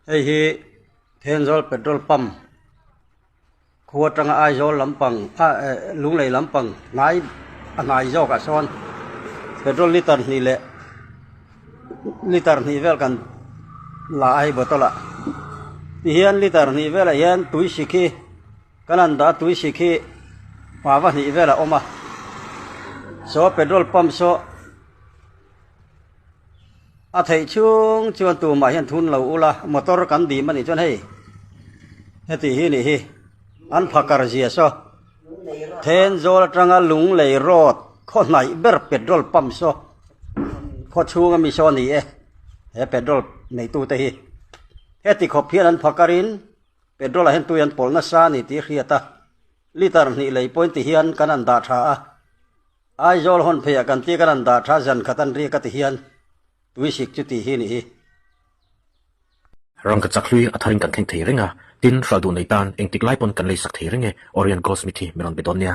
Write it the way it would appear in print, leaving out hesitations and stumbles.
hei hi thenzol petrol pump khuwa tanga ai zol lampang lung lei lampang ngai zo ka son petrol liter ni vel kan la ai botola ti hian liter ni vel hian tui sikhi kanan da tui sikhi pawa ni vel oma so petrol pump so a thei chung chuan tu ma hian thun lo ula motor kan di mani chuan heti hi ni hi an phakar zia so then zol tanga lung lei road kho nai ber petrol pump so kho chunga mi so ni he petrol nei tu te hi heti kho phian an phakarin petrol a hen tu yan polna sa ni ti khriata liter ni lei point ti hian kanan da tha a ai zol hon phia kan ti kanan da tha jan khatan ri ka ti hian tui sik chu ti hi ni hi rong ka chakhlui atharin kan theng thei renga tin fradu nei tan engtik lai pon kan lei sak thei renge orion goldsmithy meron bedonia